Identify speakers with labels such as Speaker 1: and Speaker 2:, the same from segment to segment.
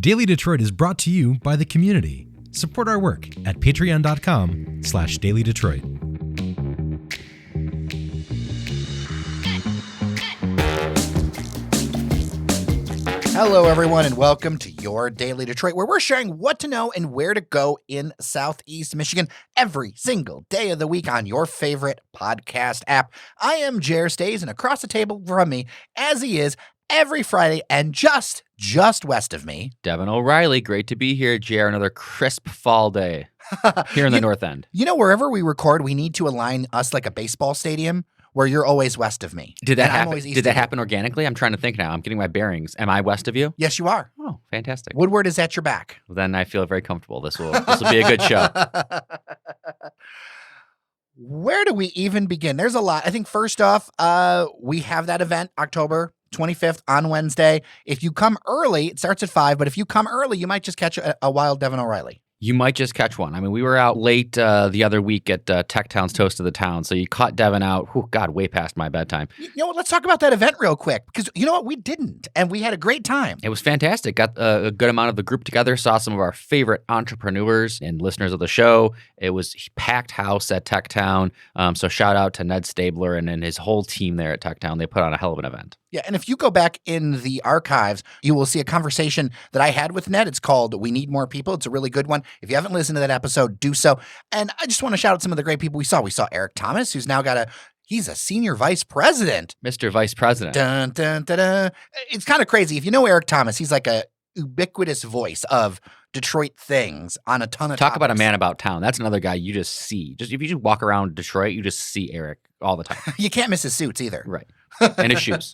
Speaker 1: Daily Detroit is brought to you by the community. Support our work at patreon.com/dailydetroit.
Speaker 2: Hello, everyone, and welcome to your Daily Detroit, where we're sharing what to know and where to go in Southeast Michigan every single day of the week on your favorite podcast app. I am Jer Stays, and across the table from me, as he is every Friday, and just west of me,
Speaker 3: Devon O'Reilly. Great to be here, Jer. Another crisp fall day here in the North End.
Speaker 2: You know, wherever we record, we need to align us like a baseball stadium, where you're always west of me.
Speaker 3: Did that happen? Did that happen organically? I'm trying to think now. I'm getting my bearings. Am I west of you?
Speaker 2: Yes, you are.
Speaker 3: Oh, fantastic.
Speaker 2: Woodward is at your back.
Speaker 3: Well, then I feel very comfortable. This will be a good show.
Speaker 2: Where do we even begin? There's a lot. I think first off, we have that event October 25th on Wednesday. If you come early, it starts at 5, but if you come early, you might just catch a wild Devon O'Reilly.
Speaker 3: You might just catch one. I mean, we were out late the other week at Tech Town's Toast of the Town, so you caught Devon out, way past my bedtime.
Speaker 2: You know what? Let's talk about that event real quick, because you know what? We didn't, and we had a great time.
Speaker 3: It was fantastic. Got a good amount of the group together, saw some of our favorite entrepreneurs and listeners of the show. It was packed house at Tech Town, so shout out to Ned Stabler and his whole team there at Tech Town. They put on a hell of an event.
Speaker 2: Yeah, and if you go back in the archives, you will see a conversation that I had with Ned. It's called We Need More People. It's a really good one. If you haven't listened to that episode, do so. And I just want to shout out some of the great people we saw. We saw Eric Thomas, who's now he's a senior vice president.
Speaker 3: Mr. Vice President.
Speaker 2: Dun, dun, dun, dun. It's kind of crazy. If you know Eric Thomas, he's like a ubiquitous voice of Detroit things on a ton of
Speaker 3: Talk
Speaker 2: topics.
Speaker 3: about a man about town. That's another guy you just see. If you just walk around Detroit, you just see Eric all the time.
Speaker 2: You can't miss his suits either.
Speaker 3: Right. And his shoes.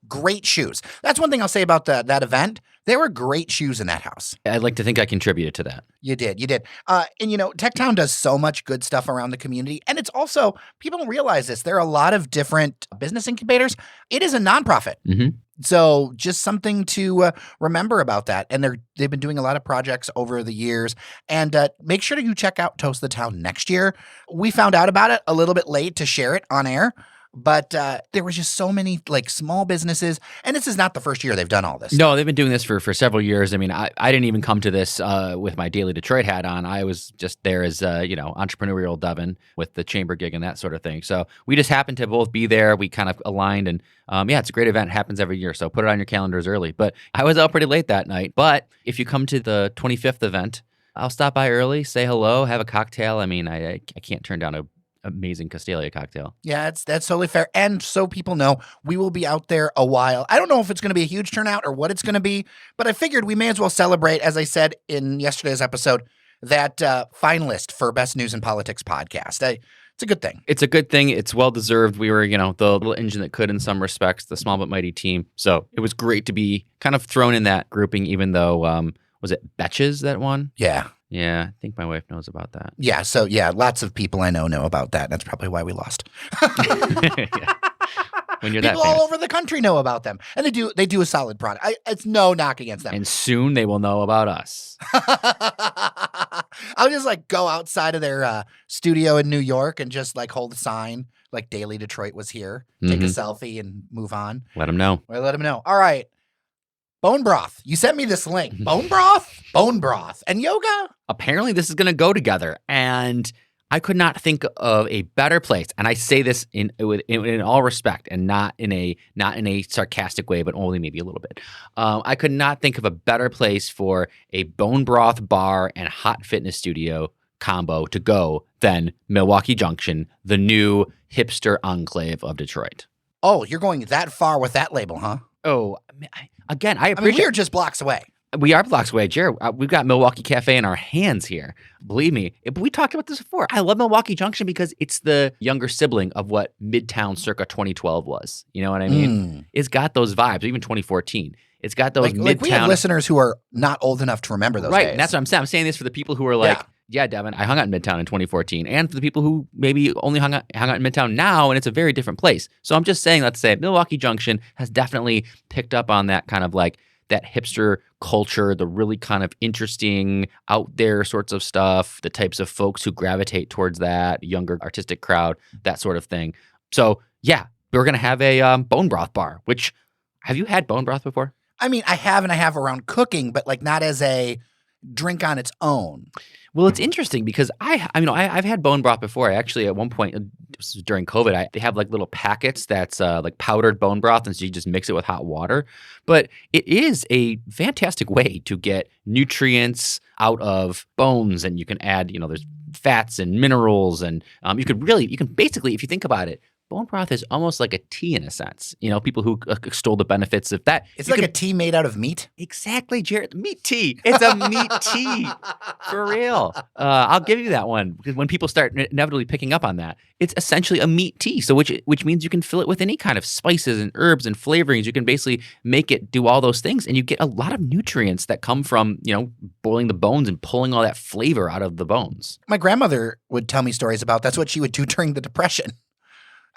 Speaker 2: Great shoes. That's one thing I'll say about that event. There were great shoes in that house.
Speaker 3: I'd like to think I contributed to that.
Speaker 2: You did. And you know, Tech Town does so much good stuff around the community. And it's also, people don't realize this, there are a lot of different business incubators. It is a nonprofit.
Speaker 3: Mm-hmm.
Speaker 2: So just something to remember about that. And they've been doing a lot of projects over the years. And make sure you check out Toast the Town next year. We found out about it a little bit late to share it on air. But there was just so many like small businesses, and this is not the first year they've done all this.
Speaker 3: No, they've been doing this for several years. I mean, I didn't even come to this with my Daily Detroit hat on. I was just there as entrepreneurial Devon with the chamber gig and that sort of thing. So we just happened to both be there. We kind of aligned, and it's a great event. It happens every year, so put it on your calendars early. But I was out pretty late that night. But if you come to the 25th event, I'll stop by early, say hello, have a cocktail. I mean, I can't turn down a amazing Castalia cocktail.
Speaker 2: Yeah, that's totally fair. And so people know, we will be out there a while. I don't know if it's going to be a huge turnout or what it's going to be, but I figured we may as well celebrate, as I said in yesterday's episode, that finalist for Best News and Politics podcast. It's a good thing.
Speaker 3: It's a good thing. It's well-deserved. We were, the little engine that could in some respects, the small but mighty team. So it was great to be kind of thrown in that grouping, even though, was it Betches that won?
Speaker 2: Yeah.
Speaker 3: Yeah, I think my wife knows about that.
Speaker 2: Yeah, so lots of people I know about that. That's probably why we lost.
Speaker 3: Yeah. When you're
Speaker 2: people
Speaker 3: that famous.
Speaker 2: all over the country know about them, and they do a solid product. It's no knock against them.
Speaker 3: And soon they will know about us.
Speaker 2: I'll just go outside of their studio in New York and just hold a sign like Daily Detroit was here, take a selfie, and move on.
Speaker 3: Let them know.
Speaker 2: Let them know. All right. Bone broth. You sent me this link. Bone broth, and yoga.
Speaker 3: Apparently, this is going to go together, and I could not think of a better place. And I say this in all respect, and not in a sarcastic way, but only maybe a little bit. I could not think of a better place for a bone broth bar and hot fitness studio combo to go than Milwaukee Junction, the new hipster enclave of Detroit.
Speaker 2: Oh, you're going that far with that label, huh?
Speaker 3: Oh, again, I appreciate.
Speaker 2: We're just blocks away.
Speaker 3: We are blocks away, Jared. We've got Milwaukee Cafe in our hands here. Believe me. But we talked about this before. I love Milwaukee Junction because it's the younger sibling of what Midtown circa 2012 was. You know what I mean? It's got those vibes, even 2014. It's got those Midtown.
Speaker 2: We have listeners who are not old enough to remember those days.
Speaker 3: Right, and that's what I'm saying. I'm saying this for the people who are like, yeah, Devon, I hung out in Midtown in 2014. And for the people who maybe only hung out in Midtown now, and it's a very different place. So I'm just saying, let's say Milwaukee Junction has definitely picked up on that kind of that hipster culture, the really kind of interesting out there sorts of stuff, the types of folks who gravitate towards that, younger artistic crowd, that sort of thing. So yeah, we're going to have a bone broth bar, which, have you had bone broth before?
Speaker 2: I mean, I have around cooking, but like not as a drink on its own.
Speaker 3: Well, it's interesting because I've had bone broth before. I actually, at one point, this was during COVID, they have like little packets that's like powdered bone broth, and so you just mix it with hot water. But it is a fantastic way to get nutrients out of bones, and you can add, there's fats and minerals, and you can basically, if you think about it, bone broth is almost like a tea in a sense. People who extol the benefits of that.
Speaker 2: It's like a tea made out of meat?
Speaker 3: Exactly, Jared. Meat tea. It's a meat tea. For real. I'll give you that one. Because when people start inevitably picking up on that, it's essentially a meat tea. So which means you can fill it with any kind of spices and herbs and flavorings. You can basically make it do all those things. And you get a lot of nutrients that come from, boiling the bones and pulling all that flavor out of the bones.
Speaker 2: My grandmother would tell me stories about that's what she would do during the Depression.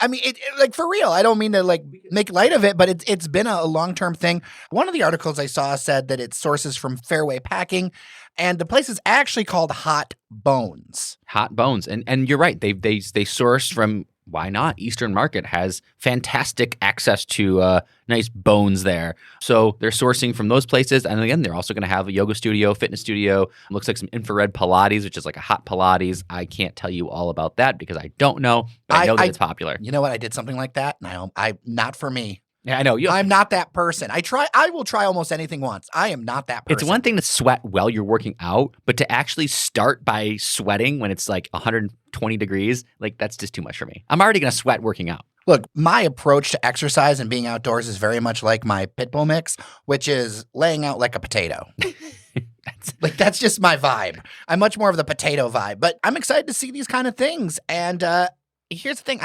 Speaker 2: I mean, like for real, I don't mean to like make light of it, but it's been a long-term thing. One of the articles I saw said that it sources from Fairway Packing, and the place is actually called Hot Bones.
Speaker 3: Hot Bones. And you're right. They source from, why not? Eastern Market has fantastic access to nice bones there. So they're sourcing from those places. And again, they're also going to have a yoga studio, fitness studio. Looks like some infrared Pilates, which is like a hot Pilates. I can't tell you all about that because I don't know, but I know that it's popular.
Speaker 2: You know what? I did something like that. And not for me.
Speaker 3: Yeah, I know.
Speaker 2: I'm not that person. I will try almost anything once. I am not that person.
Speaker 3: It's one thing to sweat while you're working out, but to actually start by sweating when it's like 120 degrees, like that's just too much for me. I'm already going to sweat working out.
Speaker 2: Look, my approach to exercise and being outdoors is very much like my pit bull mix, which is laying out like a potato. That's just my vibe. I'm much more of the potato vibe, but I'm excited to see these kind of things. And here's the thing.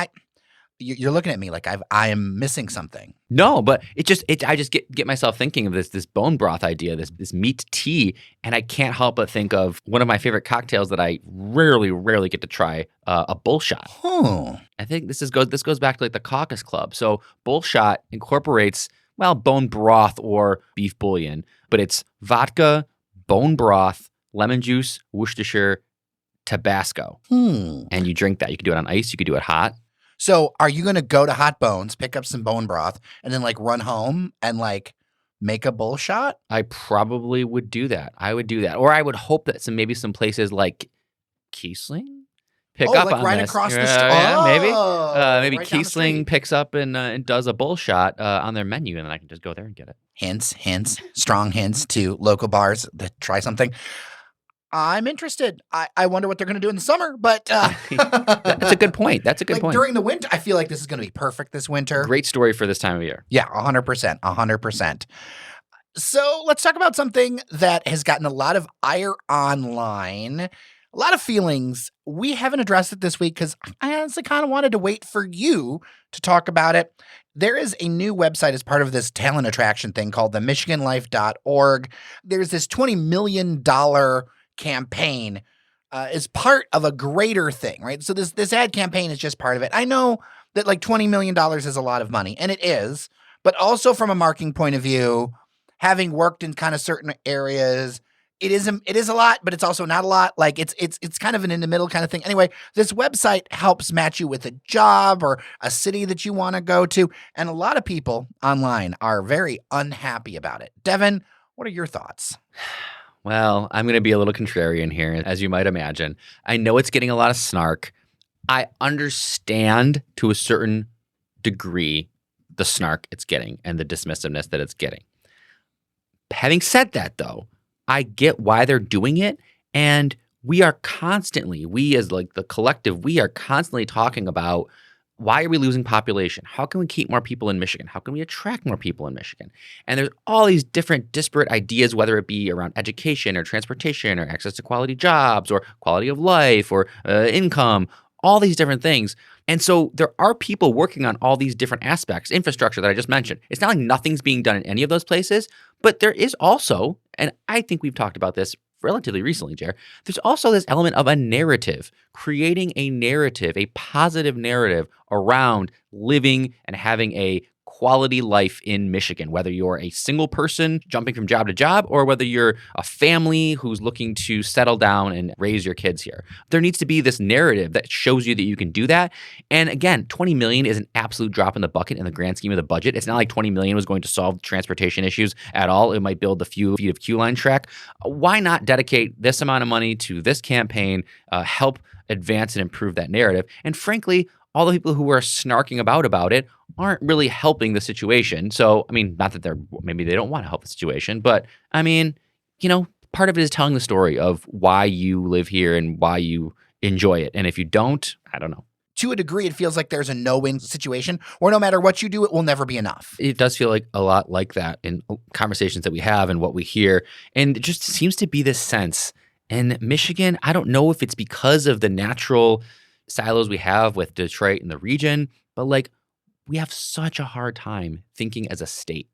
Speaker 2: You're looking at me like I am missing something.
Speaker 3: No, but I just get myself thinking of this bone broth idea, this meat tea, and I can't help but think of one of my favorite cocktails that I rarely get to try, a Bullshot.
Speaker 2: Oh.
Speaker 3: I think this goes back to like the Caucus Club. So Bullshot incorporates bone broth or beef bouillon, but it's vodka, bone broth, lemon juice, Worcestershire, Tabasco, and you drink that. You can do it on ice. You could do it hot.
Speaker 2: So are you going to go to Hot Bones, pick up some bone broth, and then like run home and like make a Bullshot?
Speaker 3: I probably would do that. I would do that. Or I would hope that maybe some places like Kiesling pick up
Speaker 2: like
Speaker 3: on
Speaker 2: right
Speaker 3: this.
Speaker 2: across the street.
Speaker 3: Maybe
Speaker 2: right
Speaker 3: Kiesling picks up and does a Bullshot on their menu, and then I can just go there and get it.
Speaker 2: Hints, strong hints to local bars that try something. I'm interested. I wonder what they're going to do in the summer, but
Speaker 3: that's a good point. That's a good point.
Speaker 2: During the winter, I feel like this is going to be perfect this winter.
Speaker 3: Great story for this time of year.
Speaker 2: Yeah, 100%. So let's talk about something that has gotten a lot of ire online, a lot of feelings. We haven't addressed it this week because I honestly kind of wanted to wait for you to talk about it. There is a new website as part of this talent attraction thing called the MichiganLife.org. There's this $20 million campaign is part of a greater thing, right? So this ad campaign is just part of it. I know that like $20 million is a lot of money, and it is, but also from a marketing point of view, having worked in kind of certain areas, it is a lot, but it's also not a lot. Like it's kind of an in the middle kind of thing. Anyway, this website helps match you with a job or a city that you want to go to, and a lot of people online are very unhappy about it. Devon, what are your thoughts?
Speaker 3: Well, I'm going to be a little contrarian here, as you might imagine. I know it's getting a lot of snark. I understand to a certain degree the snark it's getting and the dismissiveness that it's getting. Having said that, though, I get why they're doing it, and we as like the collective, we are constantly talking about why are we losing population? How can we keep more people in Michigan? How can we attract more people in Michigan? And there's all these different disparate ideas, whether it be around education or transportation or access to quality jobs or quality of life or income, all these different things. And so there are people working on all these different aspects, infrastructure that I just mentioned. It's not like nothing's being done in any of those places, but there is also, and I think we've talked about this relatively recently, Jer, there's also this element of a narrative, creating a narrative, a positive narrative around living and having a quality life in Michigan, whether you're a single person jumping from job to job or whether you're a family who's looking to settle down and raise your kids here. There needs to be this narrative that shows you that you can do that. And again, $20 million is an absolute drop in the bucket in the grand scheme of the budget. It's not like $20 million was going to solve transportation issues at all. It might build a few feet of queue line track. Why not dedicate this amount of money to this campaign, help advance and improve that narrative? And frankly, all the people who are snarking about it aren't really helping the situation. So, I mean, not that maybe they don't want to help the situation, but I mean, part of it is telling the story of why you live here and why you enjoy it. And if you don't, I don't know.
Speaker 2: To a degree, it feels like there's a no-win situation where no matter what you do, it will never be enough.
Speaker 3: It does feel like a lot like that in conversations that we have and what we hear. And it just seems to be this sense. In Michigan, I don't know if it's because of the natural silos we have with Detroit and the region, but like we have such a hard time thinking as a state.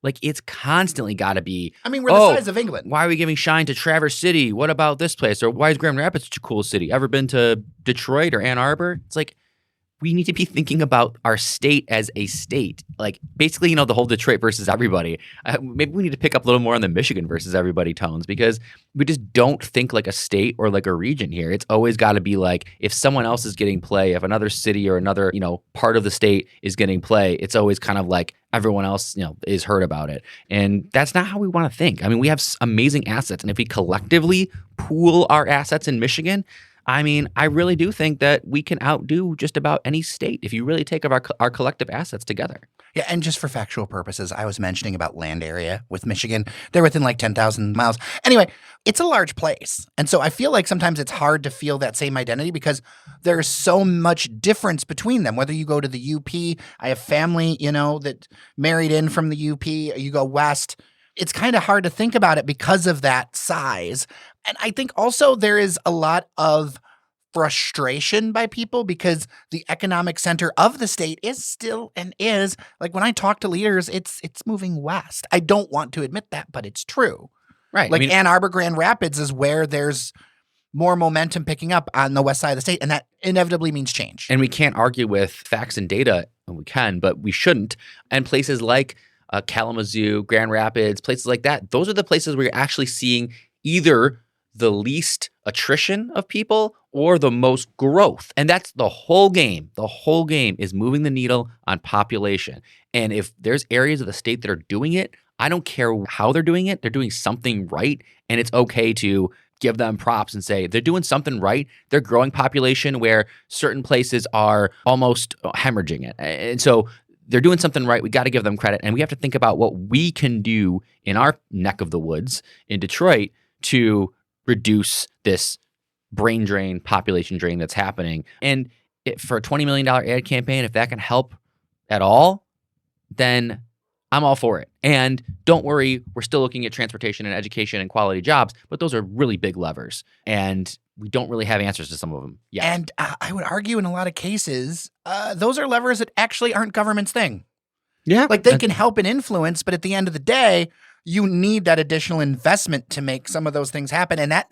Speaker 3: Like it's constantly got to be,
Speaker 2: I mean, we're the size of England.
Speaker 3: Why are we giving shine to Traverse City? What about this place? Or why is Grand Rapids such a cool city? Ever been to Detroit or Ann Arbor? It's like we need to be thinking about our state as a state. Like basically, the whole Detroit versus everybody. Maybe we need to pick up a little more on the Michigan versus everybody tones because we just don't think like a state or like a region here. It's always got to be like if someone else is getting play, if another city or another, part of the state is getting play, it's always kind of like everyone else, is heard about it. And that's not how we want to think. I mean, we have amazing assets. And if we collectively pool our assets in Michigan, I mean, I really do think that we can outdo just about any state if you really take our collective assets together.
Speaker 2: Yeah, and just for factual purposes, I was mentioning about land area with Michigan. They're within like 10,000 miles. Anyway, it's a large place. And so I feel like sometimes it's hard to feel that same identity because there's so much difference between them. Whether you go to the UP, I have family, that married in from the UP, you go west. It's kind of hard to think about it because of that size. And I think also there is a lot of frustration by people because the economic center of the state is still and is, like when I talk to leaders, it's moving west. I don't want to admit that, but it's true.
Speaker 3: Right.
Speaker 2: Like Ann Arbor, Grand Rapids is where there's more momentum picking up on the west side of the state, and that inevitably means change.
Speaker 3: And we can't argue with facts and data, and we can, but we shouldn't. And places like Kalamazoo, Grand Rapids, places like that, those are the places where you're actually seeing either the least attrition of people or the most growth. And that's the whole game. The whole game is moving the needle on population. And if there's areas of the state that are doing it, I don't care how they're doing it. They're doing something right. And it's okay to give them props and say they're doing something right. They're growing population where certain places are almost hemorrhaging it. And so they're doing something right. We got to give them credit. And we have to think about what we can do in our neck of the woods in Detroit to reduce this brain drain, population drain that's happening. And for a $20 million ad campaign, if that can help at all, then I'm all for it. And don't worry, we're still looking at transportation and education and quality jobs, but those are really big levers. And we don't really have answers to some of them yet.
Speaker 2: And I would argue in a lot of cases, those are levers that actually aren't government's thing.
Speaker 3: Yeah.
Speaker 2: Like they can help and influence, but at the end of the day, you need that additional investment to make some of those things happen. And that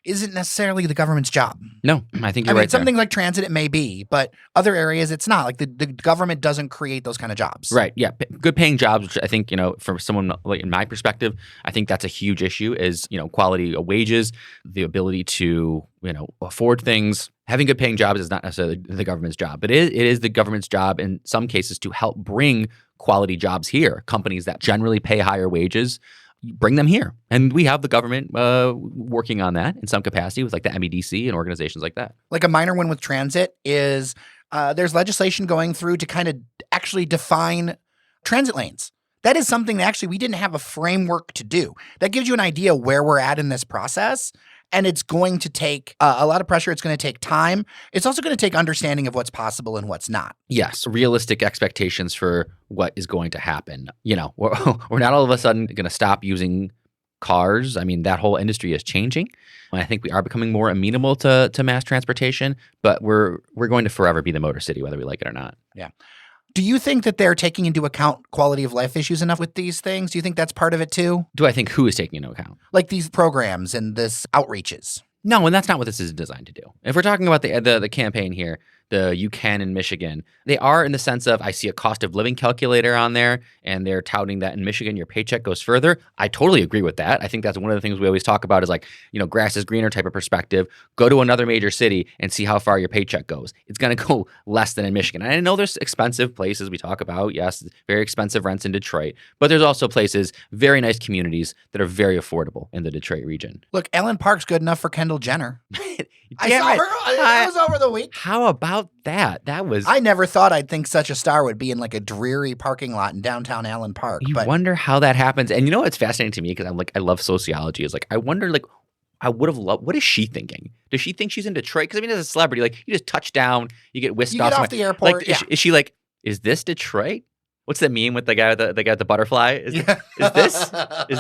Speaker 2: isn't necessarily the government's job.
Speaker 3: No, I think you're right.
Speaker 2: Something like transit, it may be, but other areas, it's not. Like the government doesn't create those kind of jobs.
Speaker 3: Right. Yeah. Good paying jobs, which I think, for someone like in my perspective, I think that's a huge issue is, quality of wages, the ability to, afford things. Having good paying jobs is not necessarily the government's job, but it is the government's job in some cases to help bring quality jobs here. Companies that generally pay higher wages, bring them here. And we have the government working on that in some capacity with like the MEDC and organizations like that.
Speaker 2: Like a minor one with transit is there's legislation going through to kind of actually define transit lanes. That is something that actually we didn't have a framework to do. That gives you an idea where we're at in this process. And it's going to take a lot of pressure. It's going to take time. It's also going to take understanding of what's possible and what's not.
Speaker 3: Yes, realistic expectations for what is going to happen. We're not all of a sudden going to stop using cars. I mean, that whole industry is changing. I think we are becoming more amenable to mass transportation, but we're going to forever be the motor city, whether we like it or not.
Speaker 2: Yeah. Do you think that they're taking into account quality of life issues enough with these things? Do you think that's part of it too?
Speaker 3: Do I think who is taking into account?
Speaker 2: Like these programs and this outreaches?
Speaker 3: No, and that's not what this is designed to do. If we're talking about the campaign here, you can in Michigan. They are in the sense of I see a cost of living calculator on there, and they're touting that in Michigan your paycheck goes further. I totally agree with that. I think that's one of the things we always talk about is like, grass is greener type of perspective. Go to another major city and see how far your paycheck goes. It's going to go less than in Michigan. And I know there's expensive places we talk about. Yes, very expensive rents in Detroit, but there's also places, very nice communities that are very affordable in the Detroit region.
Speaker 2: Look, Ellen Park's good enough for Kendall Jenner. I
Speaker 3: Damn
Speaker 2: saw
Speaker 3: it.
Speaker 2: her. That was over the week.
Speaker 3: How about that? That was.
Speaker 2: I never thought I'd think such a star would be in like a dreary parking lot in downtown Allen Park.
Speaker 3: You wonder how that happens. And you know what's fascinating to me, because I'm like, I love sociology, is like, I wonder, like, I would have loved, what is she thinking? Does she think she's in Detroit? Because I mean, as a celebrity, like, you just touch down, you get whisked off.
Speaker 2: You get off the airport.
Speaker 3: Like, is she like, is this Detroit? What's that meme with the guy with the butterfly? Is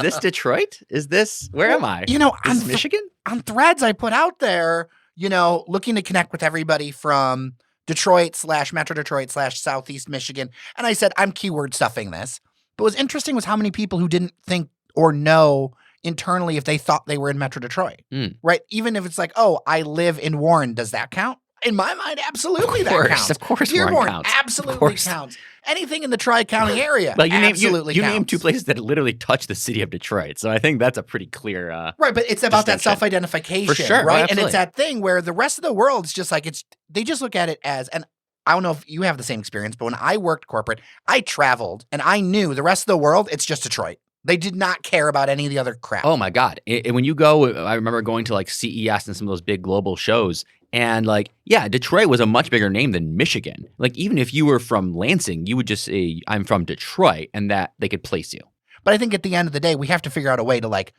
Speaker 3: this Detroit? Is this, where am I? Is this Michigan?
Speaker 2: On threads I put out there, looking to connect with everybody from Detroit/Metro Detroit/Southeast Michigan. And I said, I'm keyword stuffing this. But what's interesting was how many people who didn't think or know internally if they thought they were in Metro Detroit, right? Even if it's like, oh, I live in Warren, does that count? In my mind, absolutely that counts.
Speaker 3: Of course,
Speaker 2: Dearborn
Speaker 3: counts.
Speaker 2: Absolutely counts. Anything in the Tri-County area,
Speaker 3: well, you
Speaker 2: absolutely
Speaker 3: counts.
Speaker 2: You
Speaker 3: named two places that literally touch the city of Detroit, so I think that's a pretty clear
Speaker 2: right, but it's about that self-identification,
Speaker 3: for sure,
Speaker 2: right?
Speaker 3: Oh,
Speaker 2: and it's that thing where the rest of the world is just like, they just look at it as, and I don't know if you have the same experience, but when I worked corporate, I traveled, and I knew the rest of the world, it's just Detroit. They did not care about any of the other crap.
Speaker 3: Oh my God. When you go, I remember going to like CES and some of those big global shows, and like, yeah, Detroit was a much bigger name than Michigan. Like, even if you were from Lansing, you would just say, I'm from Detroit, and that they could place you.
Speaker 2: But I think at the end of the day, we have to figure out a way to like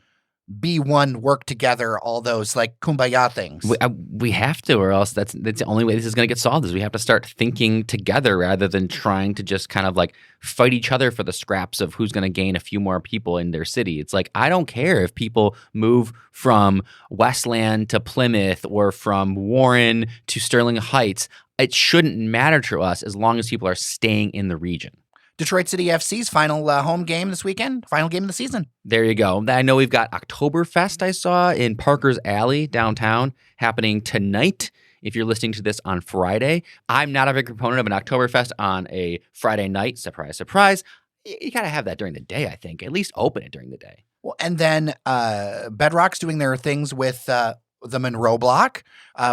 Speaker 2: be one, work together, all those like kumbaya things.
Speaker 3: We have to, or else that's the only way this is going to get solved, is we have to start thinking together rather than trying to just kind of like fight each other for the scraps of who's going to gain a few more people in their city. It's like, I don't care if people move from Westland to Plymouth or from Warren to Sterling Heights. It shouldn't matter to us as long as people are staying in the region.
Speaker 2: Detroit City FC's final home game this weekend, final game of the season.
Speaker 3: There you go. I know we've got Oktoberfest, I saw, in Parker's Alley downtown, happening tonight. If you're listening to this on Friday, I'm not a big proponent of an Oktoberfest on a Friday night. Surprise, surprise. You got to have that during the day, I think. At least open it during the day.
Speaker 2: Well, and then Bedrock's doing their things with the Monroe Block,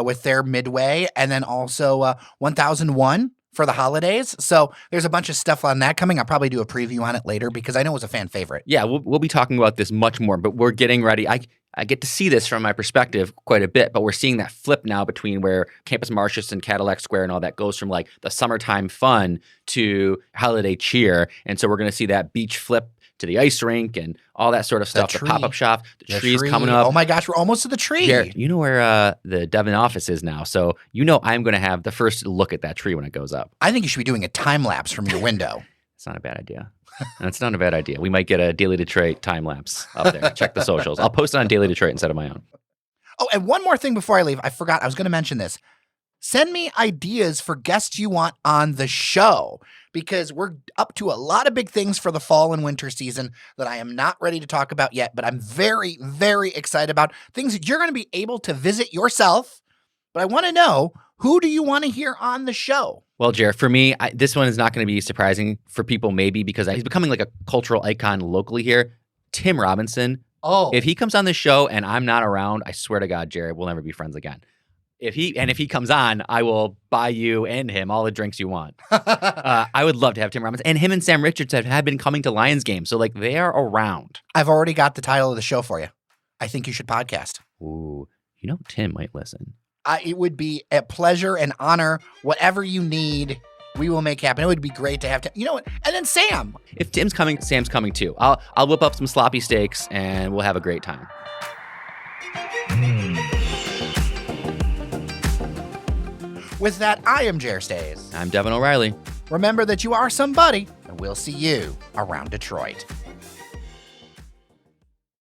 Speaker 2: with their Midway, and then also 1001. For the holidays. So there's a bunch of stuff on that coming. I'll probably do a preview on it later because I know it was a fan favorite.
Speaker 3: Yeah, we'll be talking about this much more, but we're getting ready. I get to see this from my perspective quite a bit, but we're seeing that flip now between where Campus Martius and Cadillac Square and all that goes from like the summertime fun to holiday cheer. And so we're going to see that beach flip to the ice rink and all that sort of stuff. The pop-up shop, the tree's coming up.
Speaker 2: Oh my gosh, we're almost to the tree.
Speaker 3: Jared, you know where the Devon office is now, so I'm going to have the first look at that tree when it goes up.
Speaker 2: I think you should be doing a time lapse from your window.
Speaker 3: It's not a bad idea. That's not a bad idea. We might get a Daily Detroit time lapse up there. Check the socials. I'll post it on Daily Detroit instead of my own.
Speaker 2: Oh, and one more thing before I leave. I forgot. I was going to mention this. Send me ideas for guests you want on the show, because we're up to a lot of big things for the fall and winter season that I am not ready to talk about yet, but I'm very, very excited about things that you're going to be able to visit yourself. But I want to know, who do you want to hear on the show?
Speaker 3: Well, Jared, for me, this one is not going to be surprising for people maybe because he's becoming like a cultural icon locally here. Tim Robinson.
Speaker 2: Oh.
Speaker 3: If he comes on the show and I'm not around, I swear to God, Jared, we'll never be friends again. If he comes on, I will buy you and him all the drinks you want. I would love to have Tim Robinson. And him and Sam Richards have been coming to Lions games. So, like, they are around.
Speaker 2: I've already got the title of the show for you. I think you should podcast.
Speaker 3: Ooh, Tim might listen.
Speaker 2: It would be a pleasure and honor. Whatever you need, we will make happen. It would be great to have Tim. You know what? And then Sam.
Speaker 3: If Tim's coming, Sam's coming too. I'll whip up some sloppy steaks and we'll have a great time.
Speaker 2: With that, I am Jer Stays.
Speaker 3: I'm Devon O'Reilly.
Speaker 2: Remember that you are somebody, and we'll see you around Detroit.